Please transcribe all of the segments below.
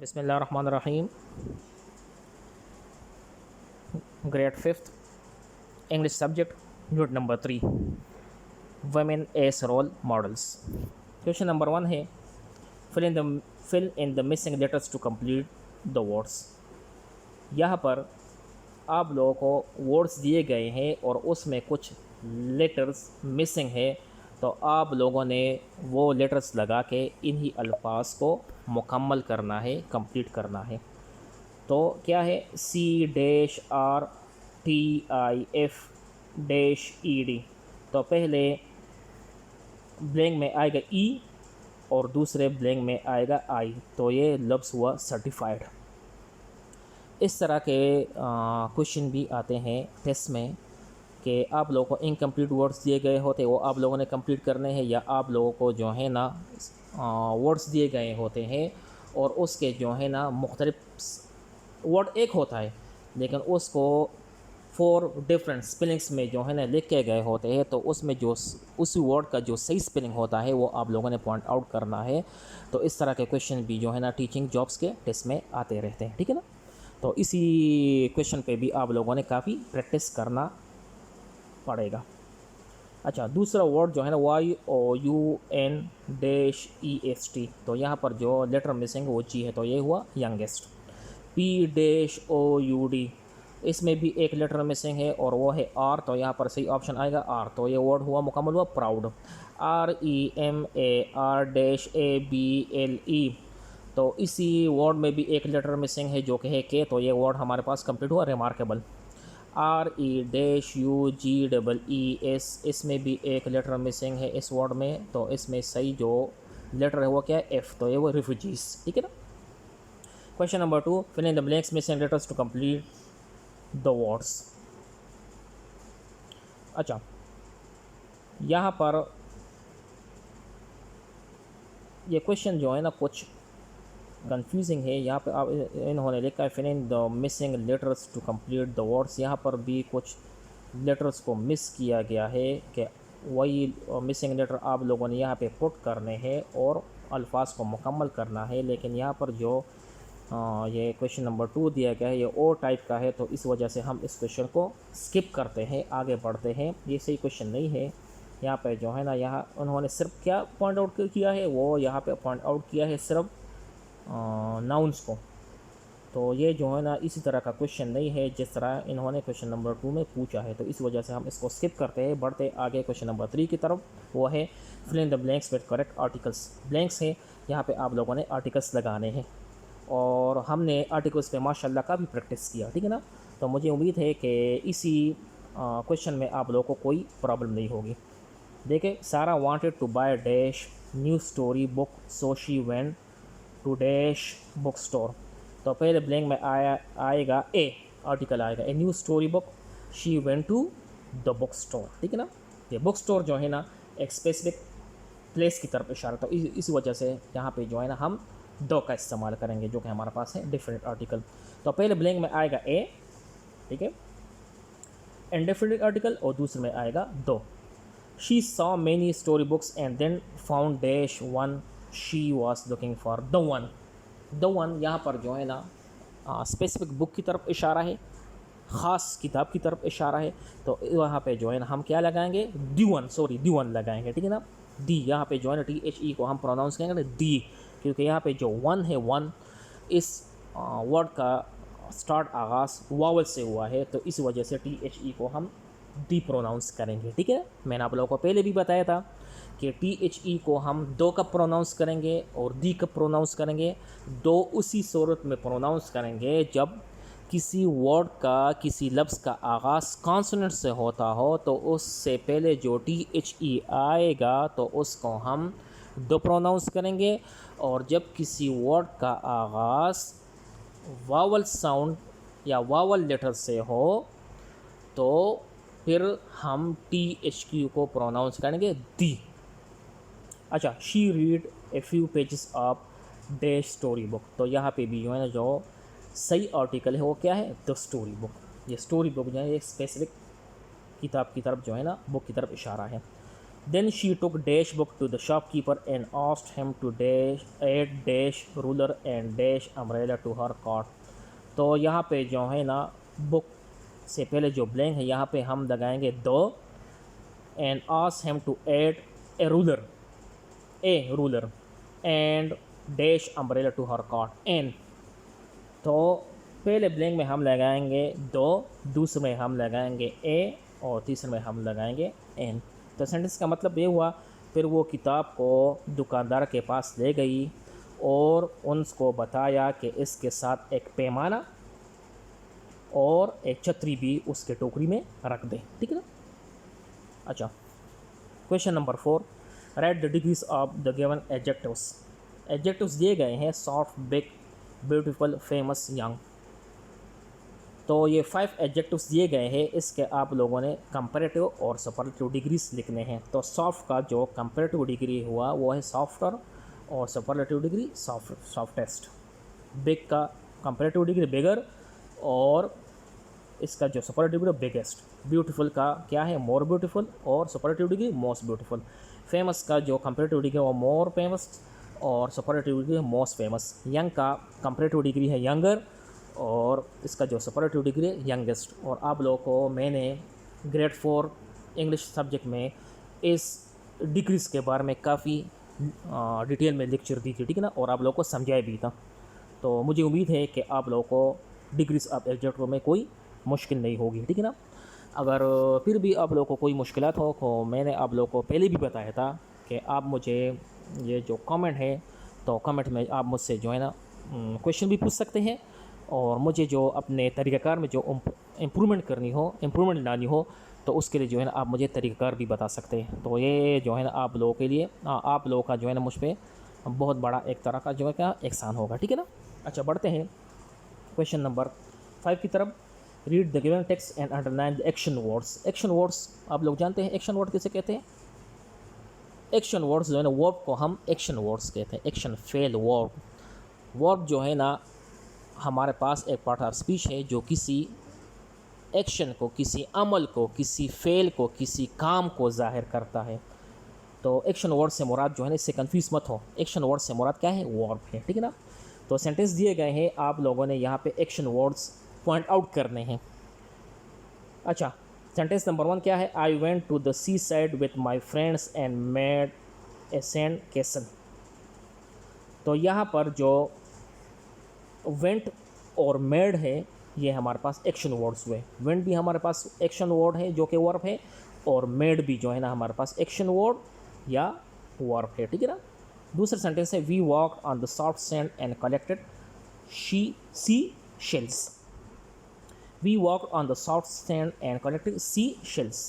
बिस्मिल्लाहिर्रहमानिर्रहीम। Grade 5th English subject unit number 3 women's role models. Question number 1 है fill in the missing letters to complete the words. यहाँ पर आप लोगों को वर्ड्स दिए गए हैं और उसमें कुछ लेटर्स मिसिंग है, तो आप लोगों ने वो लेटर्स लगा के इन्हीं अल्फाज को मुकम्मल करना है, कंप्लीट करना है। तो क्या है, C dash R T I F dash E D. तो पहले ब्लैंक में आएगा ई और दूसरे ब्लैंक में आएगा आई, तो ये लफ्ज़ हुआ सर्टिफाइड। इस तरह के क्वेश्चन भी आते हैं टेस्ट में कि आप लोगों को इनकम्प्लीट वर्ड्स दिए गए होते, वो आप लोगों ने कंप्लीट करने हैं, या आप लोगों को जो है ना वर्ड्स दिए गए होते हैं और उसके जो है ना मुख्तलिफ वर्ड एक होता है लेकिन उसको 4 डिफरेंट स्पेलिंग्स में जो है ना लिख के गए होते हैं, तो उसमें जो उसी वर्ड का जो सही स्पेलिंग होता है वो आप लोगों ने पॉइंट आउट करना है। तो इस तरह के क्वेश्चन भी जो है ना टीचिंग जॉब्स के टेस्ट में आते रहते हैं, ठीक है ना। तो इसी क्वेश्चन पे भी आप लोगों ने काफ़ी प्रैक्टिस करना पड़ेगा। अच्छा, दूसरा वर्ड जो है ना YOUN डैश EST। तो यहाँ पर जो लेटर मिसिंग वो जी है, तो ये हुआ यंगेस्ट। POUD, इसमें भी एक लेटर मिसिंग है और वो है आर, तो यहाँ पर सही ऑप्शन आएगा आर, तो ये वर्ड हुआ मुकम्मल हुआ प्राउड। REMAR dash ABLE। तो इसी वर्ड में भी एक लेटर मिसिंग है जो कि है के, तो ये वर्ड हमारे पास कंप्लीट हुआ रिमार्केबल। REUGEES, इसमें भी एक लेटर मिसिंग है इस वर्ड में, तो इसमें सही जो लेटर है वो क्या है एफ, तो ये वो रिफ्यूजीज, ठीक है ना। Question number 2, fill in the blanks missing letters to complete the words. अच्छा, यहाँ पर ये क्वेश्चन जो है ना कुछ कंफ्यूजिंग है। यहाँ पे आप इन्होंने लिखा है fill in the missing letters to complete the words. यहाँ पर भी कुछ लेटर्स को मिस किया गया है कि वही मिसिंग लेटर आप लोगों ने यहाँ पे पुट करने हैं और अल्फाज को मुकम्मल करना है। लेकिन यहाँ पर जो ये क्वेश्चन नंबर 2 दिया गया है ये और टाइप का है, तो इस वजह से हम इस क्वेश्चन को स्किप करते हैं, आगे बढ़ते हैं। ये सही क्वेश्चन नहीं है। यहाँ पे जो है ना यहाँ उन्होंने सिर्फ क्या पॉइंट आउट किया है, वो यहाँ पे पॉइंट आउट किया है सिर्फ नाउन्स को। तो ये जो है ना इसी तरह का क्वेश्चन नहीं है जिस तरह इन्होंने क्वेश्चन नंबर 2 में पूछा है, तो इस वजह से हम इसको स्किप करते हैं, बढ़ते आगे क्वेश्चन नंबर 3 की तरफ। वो है fill in the blanks with correct articles. Blanks है, यहाँ पे आप लोगों ने आर्टिकल्स लगाने हैं और हमने आर्टिकल्स पे माशाल्लाह का भी प्रैक्टिस किया, ठीक है ना। तो मुझे उम्मीद है कि इसी क्वेश्चन में आप लोगों को कोई प्रॉब्लम नहीं होगी। देखिए, Sara wanted to buy dash new story book so she went to dash book store. तो पहले ब्लैंक में आएगा ए, आर्टिकल आएगा a new story book she went to the book store, ठीक है ना। ये बुक स्टोर जो है ना एक स्पेसिफिक प्लेस की तरफ इशारा, तो इस वजह से यहाँ पे जो है ना हम दो का इस्तेमाल करेंगे जो कि हमारे पास है डिफरेंट आर्टिकल। तो पहले ब्लैंक में आएगा ए, ठीक है, इंडेफिनिट आर्टिकल, और दूसरे में आएगा दो। She saw many story books and then found dash one she was looking for the one. The one यहाँ पर जो है ना स्पेसिफिक बुक की तरफ इशारा है, ख़ास किताब की तरफ इशारा है। तो वहाँ पे जो है ना हम क्या लगाएंगे, दी वन लगाएंगे, ठीक है ना। दी यहाँ पे जो है ना THE को हम प्रोनाउंस करेंगे ना दी, क्योंकि यहाँ पे जो वन है, वन इस वर्ड का स्टार्ट आगाज़ वावल से हुआ है, तो इस वजह से THE को हम दी प्रोनाउंस करेंगे, ठीक है। मैंने आप लोगों को पहले भी बताया था कि THE को हम दो कब प्रोनाउंस करेंगे और दी कब प्रोनाउंस करेंगे। दो उसी सूरत में प्रोनाउंस करेंगे जब किसी वर्ड का, किसी लफ्ज़ का आगाज़ कॉन्सोनेंट से होता हो, तो उससे पहले जो THE आएगा तो उसको हम दो प्रोनाउंस करेंगे, और जब किसी वर्ड का आगाज़ वावल साउंड या वावल लेटर से हो तो फिर हम THQ को प्रोनाउंस करेंगे दी। अच्छा, she read a few pages of dash story book. तो यहाँ पे भी जो है ना जो सही आर्टिकल है वो क्या है, द स्टोरी बुक। ये स्टोरी बुक जो है एक स्पेसिफिक किताब की तरफ जो है ना बुक की तरफ इशारा है। Then she took dash book to the shopkeeper and asked him to dash add dash ruler and dash umbrella to her cart. तो यहाँ पे जो है ना बुक से पहले जो ब्लैंक है यहाँ पे हम लगाएंगे दो, and ask him to add a ruler and dash umbrella to her cart and. तो पहले ब्लैंक में हम लगाएंगे दो, दूसरे में हम लगाएंगे ए और तीसरे में हम लगाएंगे एन। तो सेंटेंस का मतलब ये हुआ, फिर वो किताब को दुकानदार के पास ले गई और उनको बताया कि इसके साथ एक पैमाना और एक छतरी भी उसके टोकरी में रख दे, ठीक है ना। अच्छा, question number 4, right the degrees of the given adjectives. Adjectives दिए गए हैं soft, big, beautiful, famous, young. तो ये 5 एडजेक्टिव्स दिए गए हैं, इसके आप लोगों ने कंपैरेटिव और सुपरलेटिव डिग्रीज लिखने हैं। तो सॉफ्ट का जो कंपैरेटिव डिग्री हुआ वो है सॉफ्टर और सुपरलेटिव डिग्री सॉफ्टेस्ट। बिग का कंपैरेटिव डिग्री बिगर और इसका जो सुपरलेटिव डिग्री बिगेस्ट। ब्यूटीफुल का क्या है मोर ब्यूटीफुल और superlative degree most beautiful. Famous का जो कंपैरेटिव डिग्री है वो मोर फेमस और सुपरलेटिव डिग्री है मोस्ट फेमस। यंग का कंपैरेटिव डिग्री है यंगर और इसका जो सुपरलेटिव डिग्री है यंगेस्ट। और आप लोगों को मैंने ग्रेड 4 इंग्लिश सब्जेक्ट में इस डिग्रीज के बारे में काफ़ी डिटेल में लेक्चर दी थी, ठीक है ना, और आप लोगों को समझाया भी था। तो मुझे उम्मीद है कि आप लोगों को डिग्रीज ऑफ एडजेक्टिव में कोई मुश्किल नहीं होगी, ठीक है ना। अगर फिर भी आप लोगों को कोई मुश्किलात हो तो मैंने आप लोगों को पहले भी बताया था कि आप मुझे ये जो कमेंट है तो कमेंट में आप मुझसे जो है ना क्वेश्चन भी पूछ सकते हैं और मुझे जो अपने तरीक़ाकार में जो इम्प्रूवमेंट करनी हो, इम्प्रूवमेंट लानी हो, तो उसके लिए जो है ना आप मुझे तरीक़ाकार भी बता सकते हैं। तो ये जो है ना आप लोगों के लिए आप लोगों का जो है ना मुझ पर बहुत बड़ा एक तरह का जो है क्या एहसान होगा, ठीक है ना। अच्छा, बढ़ते हैं क्वेश्चन नंबर 5 की तरफ। Read the given text and underline the action words. Action words आप लोग जानते हैं एक्शन वर्ड किसे कहते हैं। एक्शन वर्ड्स जो है ना वर्ब को हम एक्शन वर्ड्स कहते हैं। Action fail verb. वर्ब जो है ना हमारे पास एक पार्ट ऑफ स्पीच है जो किसी एक्शन को, किसी अमल को, किसी फेल को, किसी काम को जाहिर करता है। तो एक्शन वर्ड से मुराद जो है ना, इससे कंफ्यूज मत हो, एक्शन वर्ड से मुराद क्या है, वर्ब है, ठीक है ना। तो सेंटेंस दिए गए हैं, आप लोगों ने यहाँ पे एक्शन वर्ड्स पॉइंट आउट करने हैं। अच्छा, सेंटेंस नंबर 1 क्या है, I went to the seaside with my friends and made a sand castle. तो यहाँ पर जो वेंट और मेड है ये हमारे पास एक्शन वर्ड्स हुए। वेंट भी हमारे पास एक्शन वर्ड है जो कि वर्ब है, और मेड भी जो है ना हमारे पास एक्शन वर्ड या वर्ब है, ठीक है ना। दूसरा सेंटेंस है, we walk on the soft sand and collected seashells. We walk on the soft sand and collected seashells.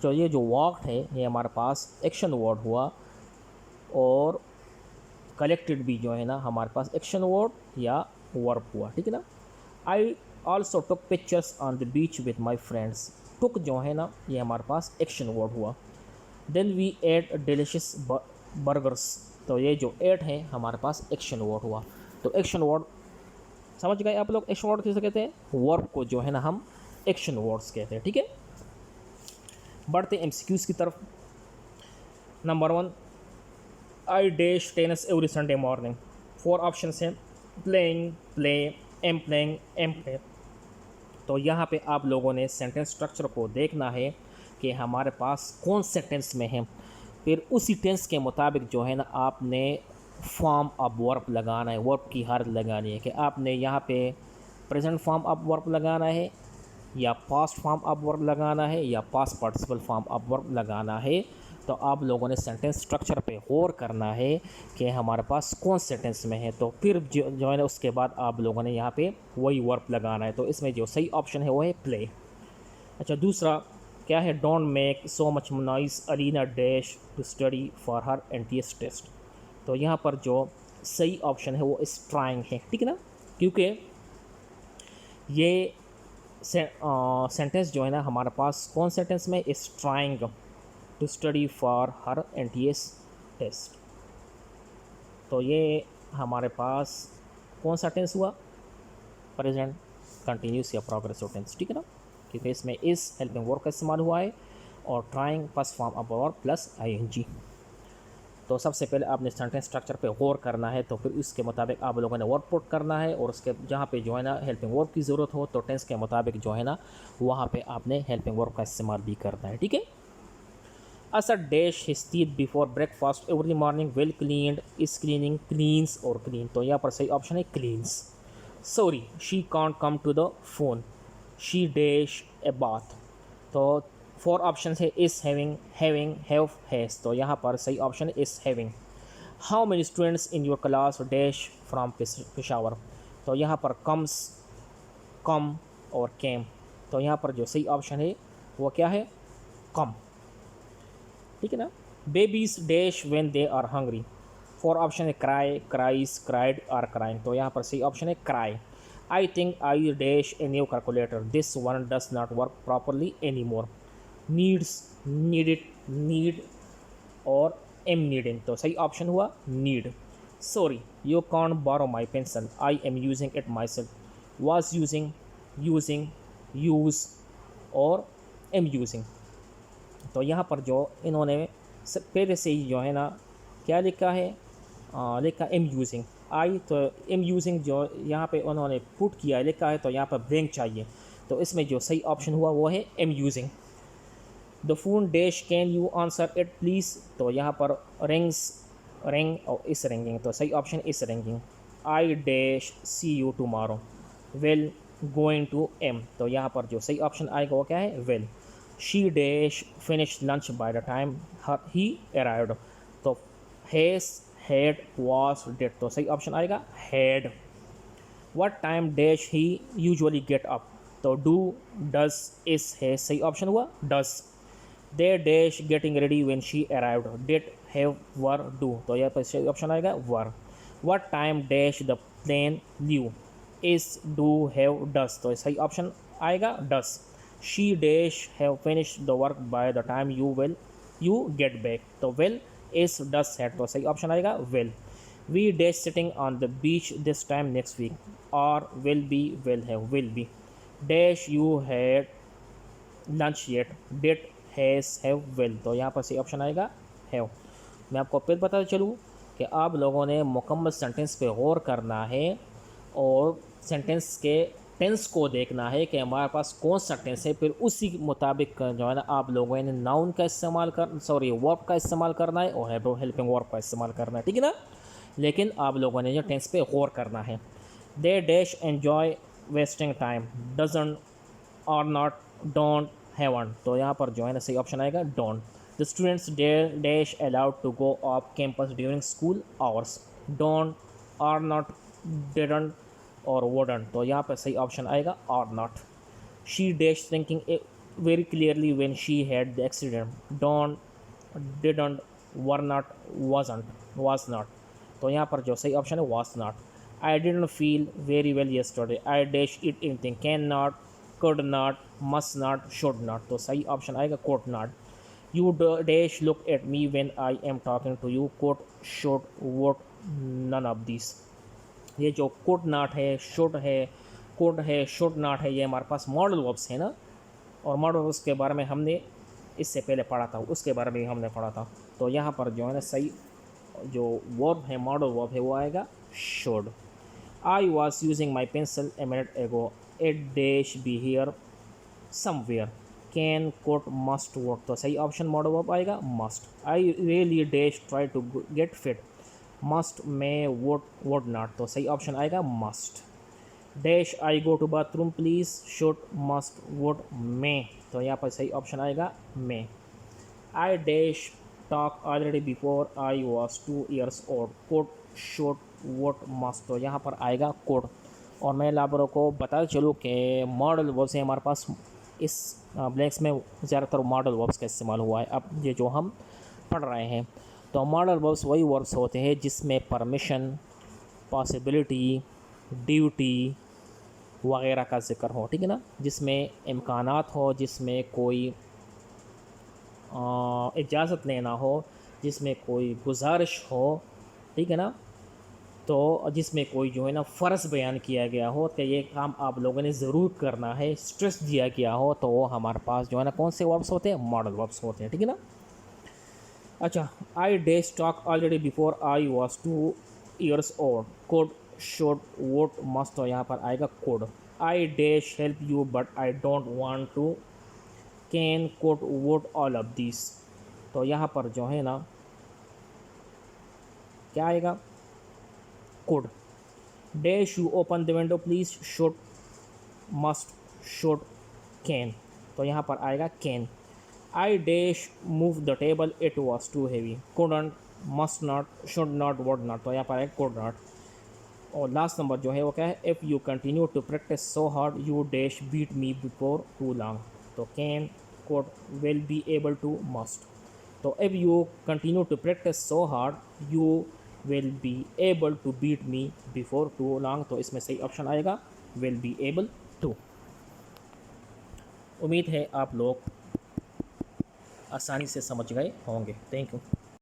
तो ये जो वॉक है ये हमारे पास एक्शन वर्ड हुआ और कलेक्टेड भी जो है ना हमारे पास एक्शन वर्ड या वर्ब हुआ, ठीक है ना। I also took pictures on the beach with my friends. Took जो है ना ये हमारे पास एक्शन वर्ड हुआ। Then we ate delicious burgers. तो ये जो एट है हमारे पास एक्शन वर्ड हुआ। तो एक्शन वर्ड समझ गए आप लोग, एक्शन वर्ड किसे कहते हैं, वर्ब को जो है ना हम एक्शन वर्ड्स कहते हैं, ठीक है। बढ़ते एमसीक्यूज की तरफ। Number 1, I dash tennis every Sunday morning. 4 option हैं, playing, play, am playing, am play. तो यहाँ पे आप लोगों ने सेंटेंस स्ट्रक्चर को देखना है कि हमारे पास कौन से टेंस में है, फिर उसी टेंस के मुताबिक जो है ना आपने फॉर्म ऑफ वर्ब लगाना है, वर्ब की हालत लगानी है कि आपने यहाँ पे प्रेजेंट फॉर्म ऑफ वर्ब लगाना है या पास्ट फॉर्म ऑफ वर्ब लगाना है या past participle form of verb लगाना है। तो आप लोगों ने सेंटेंस स्ट्रक्चर पे गौर करना है कि हमारे पास कौन से टेंस में है, तो फिर जो है ना उसके बाद आप लोगों ने यहाँ पे वही वर्ब लगाना है। तो इसमें जो सही ऑप्शन है वो है प्ले। अच्छा, दूसरा क्या है, don't make so much noise Alina dash to study for her NTS test. तो यहाँ पर जो सही ऑप्शन है वो इस ट्राइंग है, ठीक है ना, क्योंकि ये सेंटेंस जो है ना हमारे पास कौन सेंटेंस में, is trying to study for her NTS test. तो ये हमारे पास कौन सा टेंस हुआ, प्रेजेंट कंटिन्यूस या प्रोग्रेसिव टेंस, ठीक है ना, क्योंकि इसमें इस हेल्पिंग वर्ब का इस्तेमाल हुआ है और trying plus form of verb plus ing। तो सबसे पहले आपने सेंटेंस स्ट्रक्चर पे गौर करना है, तो फिर इसके मुताबिक आप लोगों ने वर्ब पुट करना है, और उसके जहाँ पे जो है ना हेल्पिंग वर्ब की ज़रूरत हो तो टेंस के मुताबिक जो है ना वहाँ पे आपने हेल्पिंग वर्ब का इस्तेमाल भी करना है, ठीक है। Asar dash his teeth before breakfast every morning, well cleaned, is cleaning, cleans or clean. तो यहाँ पर सही ऑप्शन है cleans. Sorry she can't come to the phone, she dash a bath. तो 4 ऑप्शन है is having, having, have, has. तो यहाँ पर सही ऑप्शन है is having. How many students in your class dash from Peshawar. तो यहाँ पर कम्स, कम और केम। तो यहाँ पर जो सही ऑप्शन है वो क्या है, कम, ठीक है ना। Babies dash when they are hungry. 4 option है क्राई, क्राइज, क्राइड और क्राइंग। तो यहाँ पर सही ऑप्शन है cry. I think I dash a new calculator, this one does not work properly any more. Needs, needed, need और am needing. तो सही ऑप्शन हुआ need. Sorry you can't borrow my pencil, I am using it myself. Was using, using, use और am using. तो यहाँ पर जो इन्होंने पहले से ही जो है ना क्या लिखा है, लिखा एम यूजिंग। आई तो एम यूजिंग जो यहाँ पे उन्होंने पुट किया लिखा है, तो यहाँ पर ब्लैंक चाहिए। तो इसमें जो सही ऑप्शन हुआ वो है am using. The phone dash can you answer it please. तो यहाँ पर रिंग्स, रिंग और इस रिंगिंग। तो सही option is ringing. I dash see you tomorrow, will going to am. तो यहाँ पर जो सही ऑप्शन आएगा वो क्या है, will. She dash finish lunch by the time he arrived. तो हैज़, हैड, वॉज, डिड। तो सही ऑप्शन आएगा had. What time dash he usually get up. तो डू, डज, इज, हैज। सही ऑप्शन हुआ does. They dash getting ready when she arrived, did, have, were, do. तो यहाँ पर सही ऑप्शन आएगा were. What time dash the plane leave, is, do, have, does. तो सही ऑप्शन आएगा does. She dash have finish the work by the time you get back. तो will, is, does, had. तो सही ऑप्शन आएगा will. We dash sitting on the beach this time next week, are will be, will have, will be. Dash you had lunch yet, did, has, have, will. तो यहाँ पर सही option आएगा have. मैं आपको फिर बता चलूँ कि आप लोगों ने मुकम्मल सेंटेंस पे गौर करना है और सेंटेंस के टेंस को देखना है कि हमारे पास कौन सा टेंस है, फिर उसी के मुताबिक जो है ना आप लोगों ने नाउन का इस्तेमाल वर्ब का इस्तेमाल करना है और हेल्पिंग वर्ब का इस्तेमाल करना है, ठीक है ना। लेकिन आप लोगों ने जो टेंस पे गौर करना है। They dash enjoy wasting time, doesn't, और नॉट, डोंट, हैवंट। तो यहाँ पर जो है ना सही ऑप्शन आएगा don't. The students dash allowed to go off campus during school hours, don't, are not, didn't और वुडंट। तो यहाँ पर सही ऑप्शन आएगा are not. She dash thinking very clearly when she had the accident, don't, didn't, were not, was not. तो यहाँ पर जो सही ऑप्शन है was not. I didn't feel very well yesterday, I dash it anything, can not, could not, must not, should not। तो सही option आएगा could not। You dash look at me when I am talking to you, could, should, would, none of these। ये जो could not है, should है, could है, should not है, ये हमारे पास मॉडल वर्ब्स है ना, और मॉडल वर्ब्स के बारे में हमने इससे पहले पढ़ा था, उसके बारे में भी हमने पढ़ा था। तो यहाँ पर जो है ना सही जो वर्ब है, मॉडल वर्ब है, वो आएगा should। I was using my pencil a minute ago, it dash be here somewhere, can, could, must, would। तो सही ऑप्शन मॉडल वर्ब आएगा must। I really dash try to get fit, must, may, would not। तो सही option आएगा must। dash I go to bathroom please, should, must, would, may। तो यहाँ पर सही ऑप्शन आएगा may। I dash talk already before I was 2 years old, could, should, would, must। तो यहाँ पर आएगा could। और मैं आप लोगों को बता चलूँ कि मॉडल वर्ब्स हैं हमारे पास, इस ब्लैंक्स में ज़्यादातर मॉडल वर्ब्स का इस्तेमाल हुआ है। अब ये जो हम पढ़ रहे हैं, तो मॉडल वर्ब्स वही वर्ब्स होते हैं जिसमें परमिशन, पॉसिबिलिटी, ड्यूटी वगैरह का जिक्र हो, ठीक है ना, जिसमें इम्कानात हो, जिसमें कोई इजाज़त लेना हो, जिसमें कोई गुजारिश हो, ठीक है ना। तो जिसमें कोई जो है ना फ़र्ज़ बयान किया गया हो कि ये काम आप लोगों ने ज़रूर करना है, स्ट्रेस दिया गया हो, तो वो हमारे पास जो है ना कौन से वर्ब्स होते हैं, मॉडल वर्ब्स होते हैं, ठीक है ना। अच्छा, I dash talk already before I was 2 years old, could should would must, तो यहाँ पर आएगा could. I dash help you but I don't want to, can could would all of this, तो यहाँ पर जो है ना क्या आएगा, could. Dash you open the window please, should must, should, can, तो यहाँ पर आएगा can. I dash move the table it was to heavy, couldn't, must not, should not, would not, तो यहाँ पर आएगा कुड नॉट। और लास्ट नंबर जो है वो क्या है, if you continue to practise so hard you dash beat me before too long, तो can, could, will be able to, must, तो if you continue to practise so hard you will be able to beat me before too long, तो इसमें सही option आएगा will be able to. उम्मीद है आप लोग आसानी से समझ गए होंगे। Thank you.